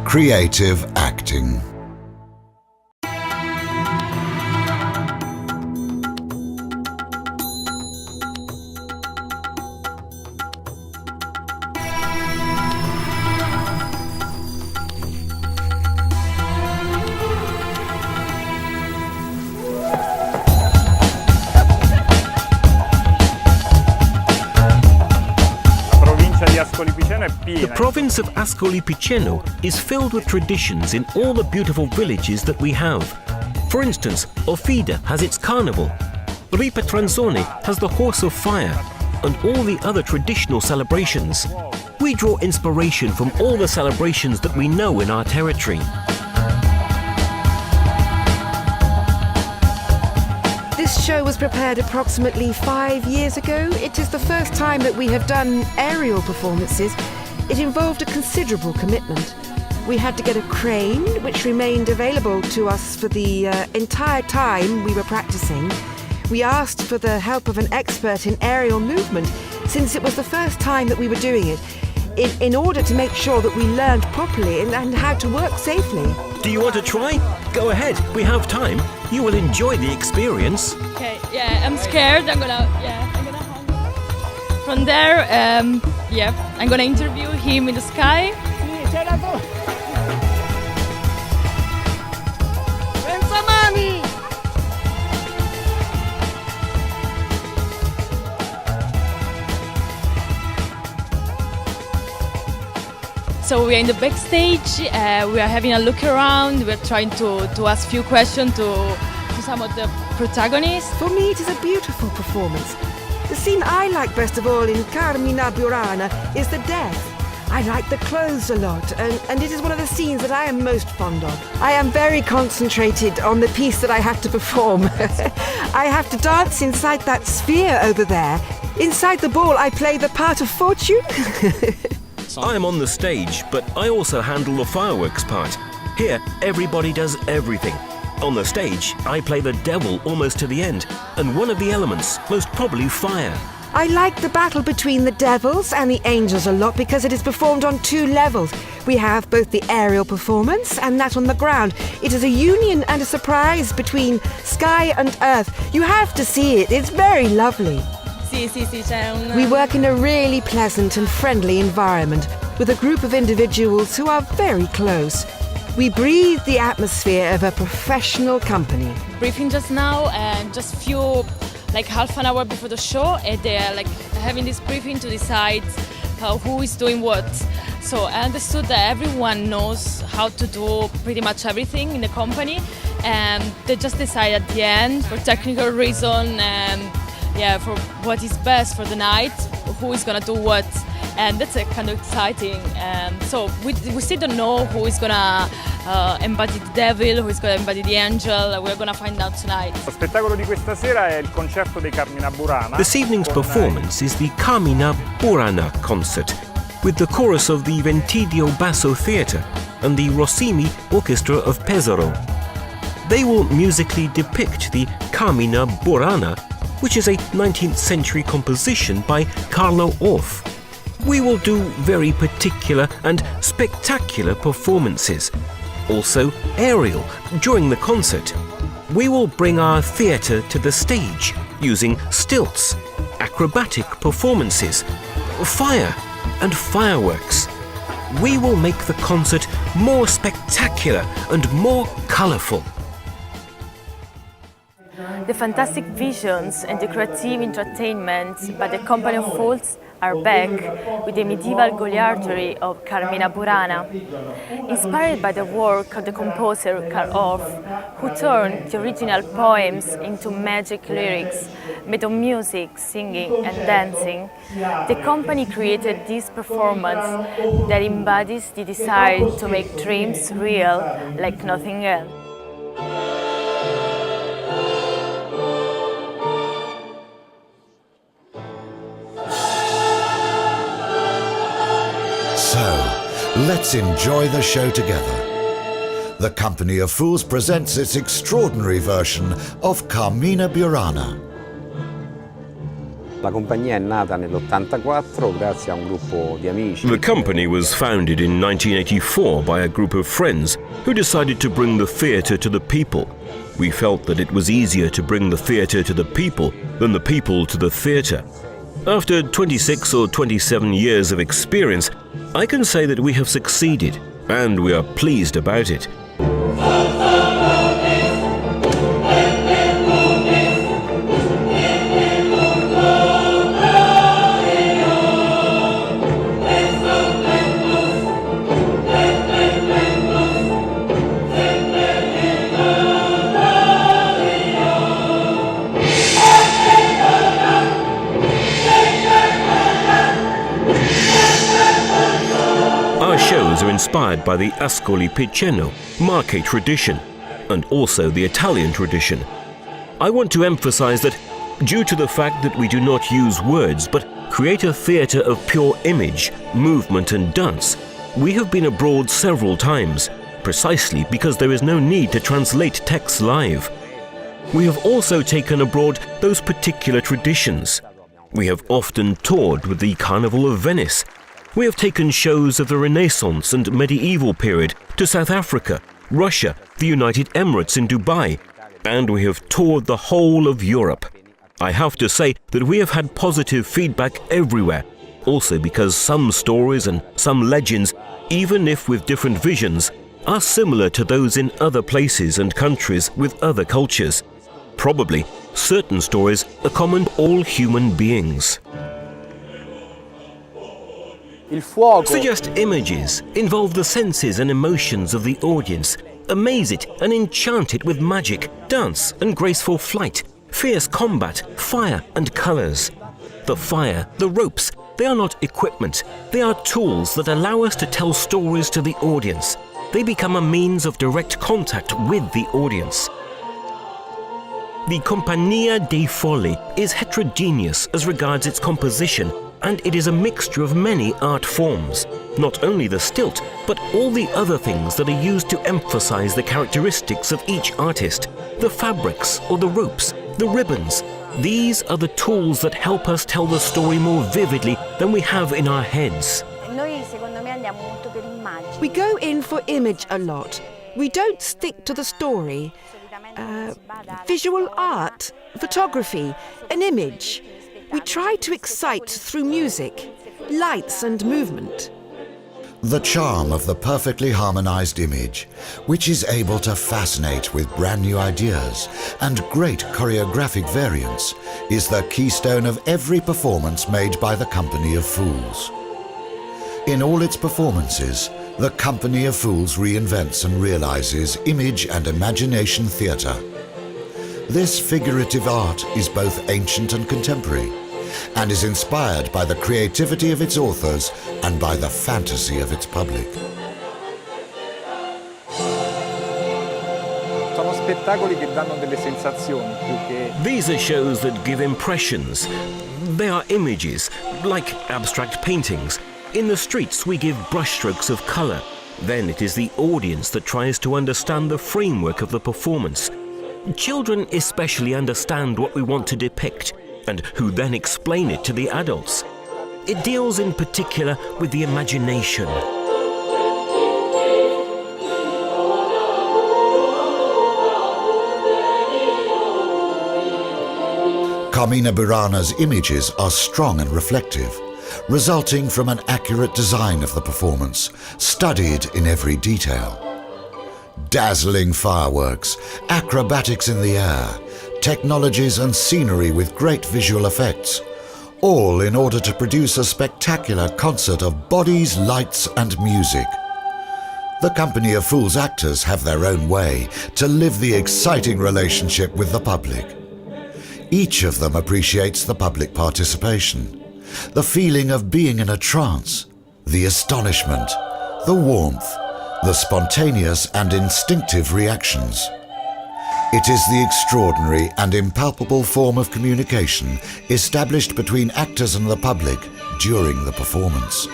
creative acting. The province of Ascoli Piceno is filled with traditions in all the beautiful villages that we have. For instance, Offida has its carnival, Ripetranzone has the Horse of Fire, and all the other traditional celebrations. We draw inspiration from all the celebrations that we know in our territory. This show was prepared approximately 5 years ago. It is the first time that we have done aerial performances. It involved a considerable commitment. We had to get a crane, which remained available to us for the entire time we were practicing. We asked for the help of an expert in aerial movement, since it was the first time that we were doing it, in order to make sure that we learned properly and how to work safely. Do you want to try? Go ahead, we have time. You will enjoy the experience. Okay, yeah, I'm scared. I'm gonna hang. From there, I'm gonna interview him in the sky. So we are in the backstage, we are having a look around, we are trying to ask few questions to some of the protagonists. For me, it is a beautiful performance. The scene I like best of all in Carmina Burana is the death. I like the clothes a lot, and it is one of the scenes that I am most fond of. I am very concentrated on the piece that I have to perform. I have to dance inside that sphere over there. Inside the ball, I play the part of Fortune. I am on the stage, but I also handle the fireworks part. Here, everybody does everything. On the stage, I play the devil almost to the end, and one of the elements, most probably fire. I like the battle between the devils and the angels a lot because it is performed on 2 levels. We have both the aerial performance and that on the ground. It is a union and a surprise between sky and earth. You have to see it, it's very lovely. We work in a really pleasant and friendly environment with a group of individuals who are very close. We breathe the atmosphere of a professional company. Briefing just now, and just half an hour before the show, and they are having this briefing to decide who is doing what. So I understood that everyone knows how to do pretty much everything in the company, and they just decide at the end, for technical reason, for what is best for the night, who is gonna do what, and that's kind of exciting. So we still don't know who is gonna embody the devil, who is gonna embody the angel. We're gonna find out tonight. This evening's performance is the Carmina Burana concert, with the chorus of the Ventidio Basso Theatre and the Rossini Orchestra of Pesaro. They will musically depict the Carmina Burana, which is a 19th century composition by Carlo. We will do very particular and spectacular performances, also aerial, during the concert. We will bring our theatre to the stage using stilts, acrobatic performances, fire and fireworks. We will make the concert more spectacular and more colourful. The fantastic visions and the creative entertainment by the Company of Folli are back with the medieval goliardery of Carmina Burana. Inspired by the work of the composer Carlo, who turned the original poems into magic lyrics made of music, singing and dancing, the company created this performance that embodies the desire to make dreams real like nothing else. So, let's enjoy the show together. The Company of Fools presents its extraordinary version of Carmina Burana. La Compagnia è nata nell'84 grazie a un gruppo di amici. The company was founded in 1984 by a group of friends who decided to bring the theatre to the people. We felt that it was easier to bring the theatre to the people than the people to the theatre. After 26 or 27 years of experience, I can say that we have succeeded, and we are pleased about it. Shows are inspired by the Ascoli Piceno, Marche tradition, and also the Italian tradition. I want to emphasize that due to the fact that we do not use words but create a theatre of pure image, movement and dance, we have been abroad several times, precisely because there is no need to translate texts live. We have also taken abroad those particular traditions. We have often toured with the Carnival of Venice. We have taken shows of the Renaissance and medieval period to South Africa, Russia, the United Emirates in Dubai, and we have toured the whole of Europe. I have to say that we have had positive feedback everywhere, also because some stories and some legends, even if with different visions, are similar to those in other places and countries with other cultures. Probably, certain stories are common to all human beings. Suggest images, involve the senses and emotions of the audience, amaze it and enchant it with magic, dance and graceful flight, fierce combat, fire and colours. The fire, the ropes, they are not equipment, they are tools that allow us to tell stories to the audience. They become a means of direct contact with the audience. The Compagnia dei Folli is heterogeneous as regards its composition, and it is a mixture of many art forms, not only the stilt, but all the other things that are used to emphasize the characteristics of each artist, the fabrics or the ropes, the ribbons. These are the tools that help us tell the story more vividly than we have in our heads. We go in for image a lot. We don't stick to the story. Visual art, photography, an image. We try to excite through music, lights and movement. The charm of the perfectly harmonized image, which is able to fascinate with brand new ideas and great choreographic variants, is the keystone of every performance made by the Company of Fools. In all its performances, the Company of Fools reinvents and realizes image and imagination theatre. This figurative art is both ancient and contemporary, and is inspired by the creativity of its authors and by the fantasy of its public. These are shows that give impressions. They are images, like abstract paintings. In the streets we give brushstrokes of colour. Then it is the audience that tries to understand the framework of the performance. Children especially understand what we want to depict, and who then explain it to the adults. It deals in particular with the imagination. Carmina Burana's images are strong and reflective, resulting from an accurate design of the performance, studied in every detail. Dazzling fireworks, acrobatics in the air, technologies and scenery with great visual effects, all in order to produce a spectacular concert of bodies, lights and music. The Company of Fools actors have their own way to live the exciting relationship with the public. Each of them appreciates the public participation, the feeling of being in a trance, the astonishment, the warmth, the spontaneous and instinctive reactions. It is the extraordinary and impalpable form of communication established between actors and the public during the performance.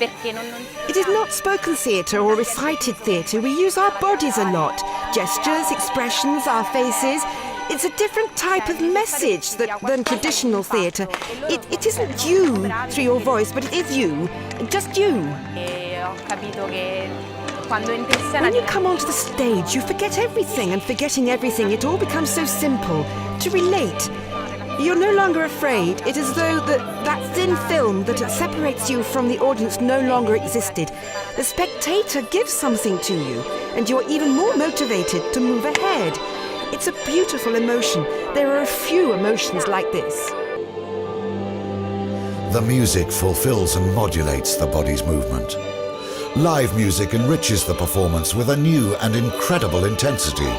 It is not spoken theatre or recited theatre. We use our bodies a lot. Gestures, expressions, our faces. It's a different type of message than traditional theatre. It isn't you through your voice, but it is you. Just you. When you come onto the stage, you forget everything, and forgetting everything, it all becomes so simple. To relate. You're no longer afraid. It is as though that thin film that separates you from the audience no longer existed. The spectator gives something to you, and you're even more motivated to move ahead. It's a beautiful emotion. There are a few emotions like this. The music fulfills and modulates the body's movement. Live music enriches the performance with a new and incredible intensity,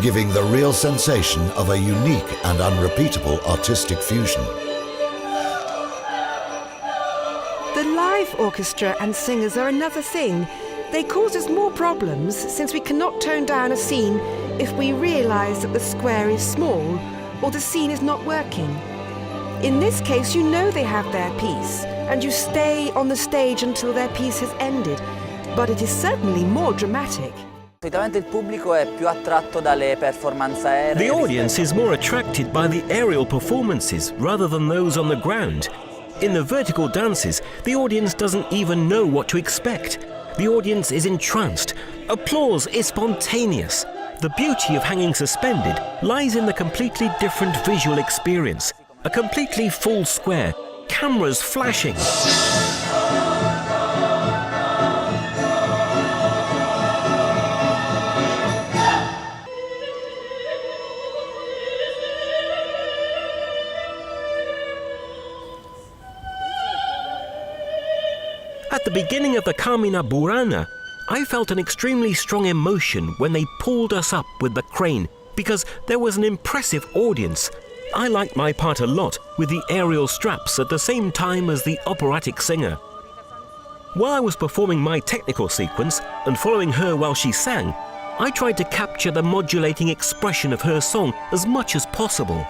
giving the real sensation of a unique and unrepeatable artistic fusion. The live orchestra and singers are another thing. They cause us more problems since we cannot tone down a scene if we realise that the square is small or the scene is not working. In this case, you know they have their piece, and you stay on the stage until their piece has ended. But it is certainly more dramatic. The audience is more attracted by the aerial performances rather than those on the ground. In the vertical dances, the audience doesn't even know what to expect. The audience is entranced. Applause is spontaneous. The beauty of hanging suspended lies in the completely different visual experience. A completely full square, cameras flashing. At the beginning of the Carmina Burana, I felt an extremely strong emotion when they pulled us up with the crane, because there was an impressive audience. I liked my part a lot, with the aerial straps at the same time as the operatic singer. While I was performing my technical sequence and following her while she sang, I tried to capture the modulating expression of her song as much as possible.